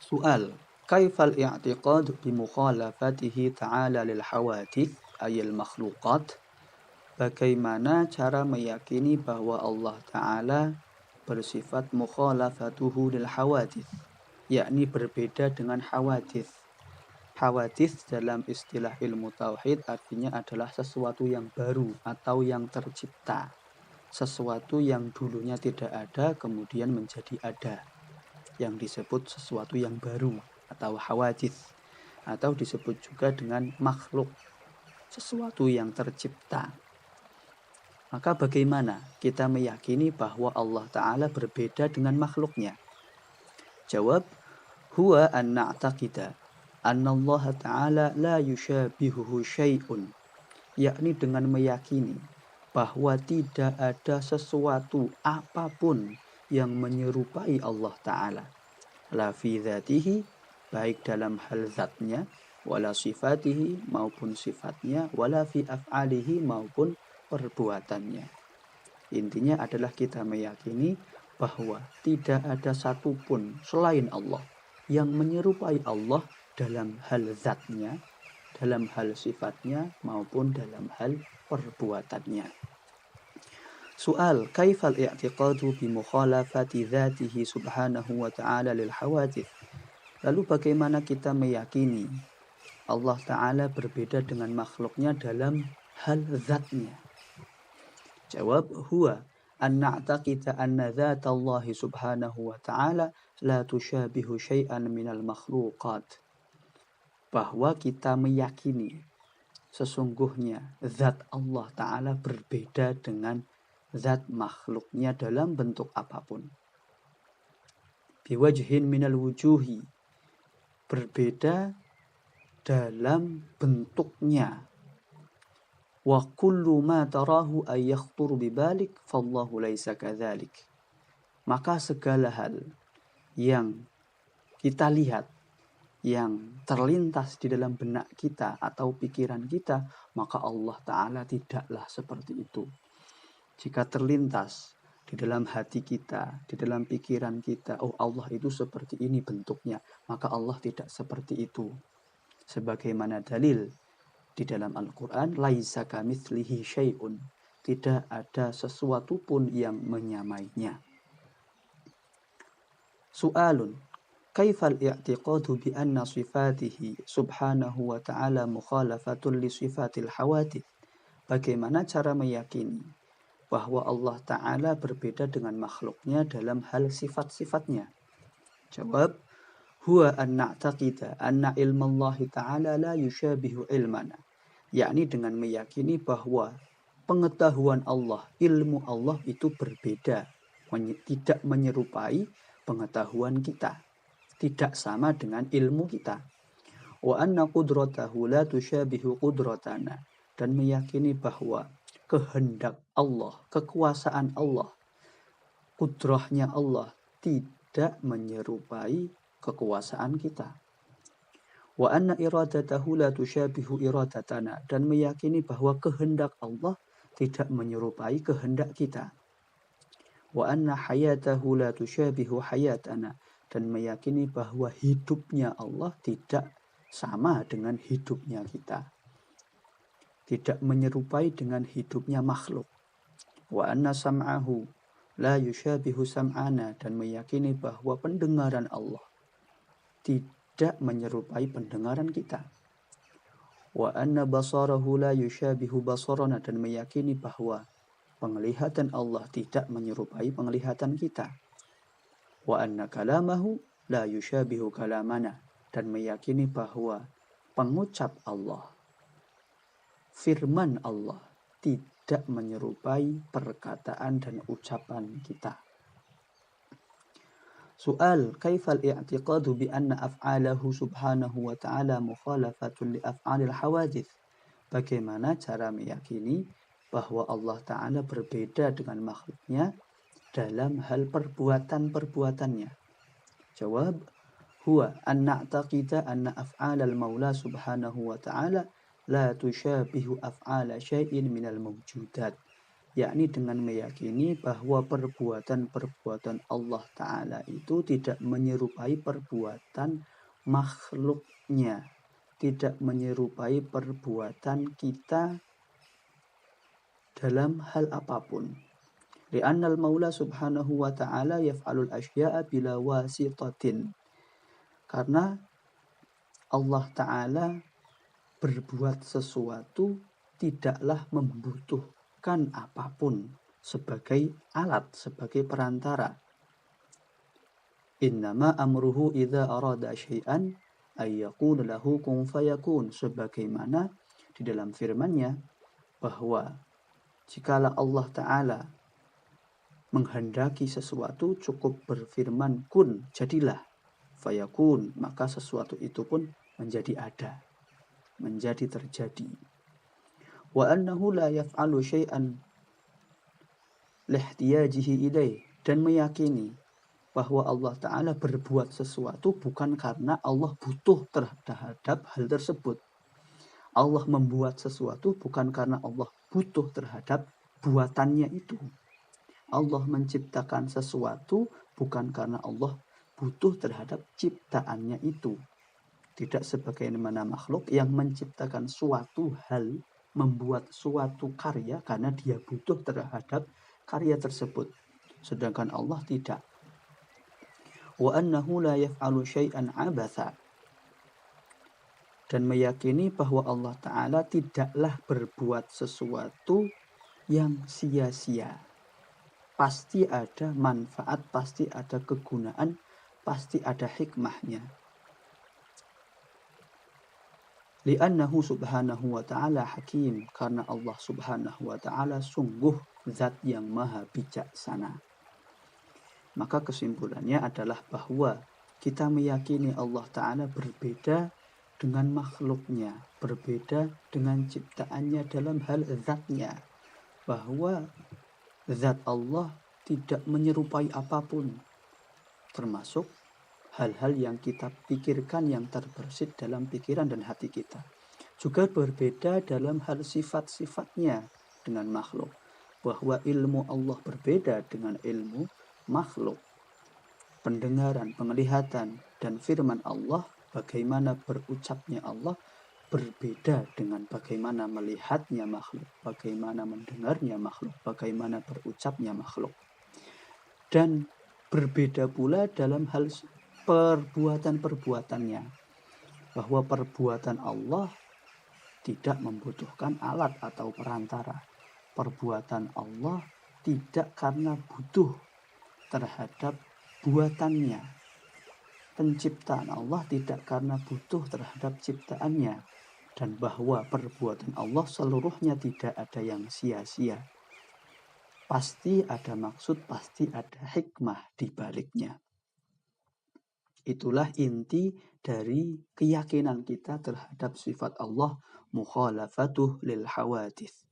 Soal, kaifal i'tiqad bi mukhalafatihi ta'ala lil hawadith ayil makhluqat? Bagaimana cara meyakini bahwa Allah Ta'ala bersifat mukhalafatuhu lil hawadith, yakni berbeda dengan hawadith. Hawadith dalam istilah ilmu tauhid artinya adalah sesuatu yang baru atau yang tercipta. Sesuatu yang dulunya tidak ada kemudian menjadi ada, yang disebut sesuatu yang baru atau hawadith, atau disebut juga dengan makhluk, sesuatu yang tercipta. Maka bagaimana kita meyakini bahwa Allah Ta'ala berbeda dengan makhluknya? Jawab, huwa an na'taqida anna Allah Ta'ala la yushabihuhu syai'un, yakni dengan meyakini bahwa tidak ada sesuatu apapun yang menyerupai Allah Ta'ala. La fi dhatihi, baik dalam hal zatnya, wala sifatihi maupun sifatnya, wala fi af'alihi maupun perbuatannya. Intinya adalah kita meyakini bahwa tidak ada satupun selain Allah yang menyerupai Allah dalam hal zatnya, dalam hal sifatnya maupun dalam hal perbuatannya. Soal, kaifal i'tiqadu bi mukhalafati dzatihi subhanahu wa ta'ala lil hawadith? Lalu bagaimana kita meyakini Allah Ta'ala berbeda dengan makhluknya dalam hal zatnya? Jawab, huwa an na'taqida anna dzatallahi subhanahu wa ta'ala la tushabihu syai'an minal makhluqat. Bahwa kita meyakini sesungguhnya zat Allah Ta'ala berbeda dengan zat makhluknya dalam bentuk apapun. Biwajhin minal wujuhi, berbeda dalam bentuknya. Wa kullu ma tarahu ay yakhtur bibalik fallahu laisa kadzalik. Maka segala hal yang kita lihat, yang terlintas di dalam benak kita atau pikiran kita, maka Allah Ta'ala tidaklah seperti itu. Jika terlintas di dalam hati kita, di dalam pikiran kita, oh Allah itu seperti ini bentuknya, maka Allah tidak seperti itu. Sebagaimana dalil di dalam Al-Quran, laisa kamitslihi syai'un, tidak ada sesuatu pun yang menyamainya. Soalun, kaifal i'tiqadu bi anna sifatihi subhanahu wa ta'ala mukhalafatun li sifatil hawadith? Bagaimana cara meyakini bahwa Allah Ta'ala berbeda dengan makhluknya dalam hal sifat-sifatnya? Jawab, huwa an na'taqida anna ilmallahi ta'ala la yushabihu ilmana, yakni dengan meyakini bahwa pengetahuan Allah, ilmu Allah itu berbeda, tidak menyerupai pengetahuan kita, tidak sama dengan ilmu kita. Wa anna qudratahu la tushabihu qudratana, dan meyakini bahwa kehendak Allah, kekuasaan Allah, kudrahnya Allah tidak menyerupai kekuasaan kita. Wa anna iradatahu la tushabihu iradatana, dan meyakini bahwa kehendak Allah tidak menyerupai kehendak kita. Wa anna hayatahu la tushabihu hayatana, dan meyakini bahwa hidupnya Allah tidak sama dengan hidupnya kita, tidak menyerupai dengan hidupnya makhluk. Wa anna sam'ahu la yushabihu sam'ana, dan meyakini bahwa pendengaran Allah tidak menyerupai pendengaran kita. Wa anna basarahu la yushabihu basarana, dan meyakini bahwa penglihatan Allah tidak menyerupai penglihatan kita. Wa anna kalamahu la yushabihu kalamana, dan meyakini bahwa pengucap Allah, firman Allah tidak menyerupai perkataan dan ucapan kita. Soal, kaifal i'tiqadu bi anna af'alahu subhanahu wa ta'ala mukhalafatun li af'alil hawadith? Bagaimana cara meyakini bahwa Allah Ta'ala berbeda dengan makhluknya dalam hal perbuatan-perbuatannya? Jawab, huwa an na'taqida anna af'alal maula subhanahu wa ta'ala la tushabihu af'ala syai'in minal mawjudat, yakni dengan meyakini bahwa perbuatan-perbuatan Allah Ta'ala itu tidak menyerupai perbuatan makhluknya, tidak menyerupai perbuatan kita dalam hal apapun. Li'annal maula subhanahu wa ta'ala yaf'alul asya'a bila wasitatin. Karena Allah Ta'ala berbuat sesuatu tidaklah membutuhkan apapun sebagai alat, sebagai perantara. Innama amruhu idza arada syai'an ayyaqul lahu kun fayakun, sebagaimana di dalam firman-Nya bahwa jikalau Allah Ta'ala menghendaki sesuatu cukup berfirman kun, jadilah, fayakun, maka sesuatu itu pun menjadi ada, menjadi terjadi. Wa annahu la yaf'alu syai'an lihtiyajihi ilaih, dan meyakini bahwa Allah Ta'ala berbuat sesuatu bukan karena Allah butuh terhadap hal tersebut. Allah membuat sesuatu bukan karena Allah butuh terhadap buatannya itu. Allah menciptakan sesuatu bukan karena Allah butuh terhadap ciptaannya itu. Tidak sebagaimana makhluk yang menciptakan suatu hal, membuat suatu karya karena dia butuh terhadap karya tersebut. Sedangkan Allah tidak. Wa annahu la yaf'alu syai'an abatha, dan meyakini bahwa Allah Ta'ala tidaklah berbuat sesuatu yang sia-sia. Pasti ada manfaat, pasti ada kegunaan, pasti ada hikmahnya. Li'annahu subhanahu wa ta'ala hakim, karena Allah subhanahu wa ta'ala sungguh zat yang maha bijaksana. Maka kesimpulannya adalah bahwa kita meyakini Allah Ta'ala berbeda dengan makhluknya, berbeda dengan ciptaannya dalam hal zatnya, bahwa zat Allah tidak menyerupai apapun, termasuk hal-hal yang kita pikirkan yang terbersit dalam pikiran dan hati kita. Juga berbeda dalam hal sifat-sifatnya dengan makhluk, bahwa ilmu Allah berbeda dengan ilmu makhluk. Pendengaran, penglihatan, dan firman Allah, bagaimana berucapnya Allah, berbeda dengan bagaimana melihatnya makhluk, bagaimana mendengarnya makhluk, bagaimana berucapnya makhluk. Dan berbeda pula dalam hal perbuatan-perbuatannya, bahwa perbuatan Allah tidak membutuhkan alat atau perantara. Perbuatan Allah tidak karena butuh terhadap buatannya. Penciptaan Allah tidak karena butuh terhadap ciptaannya. Dan bahwa perbuatan Allah seluruhnya tidak ada yang sia-sia. Pasti ada maksud, pasti ada hikmah di baliknya. Itulah inti dari keyakinan kita terhadap sifat Allah, mukhalafatuh lil hawadits.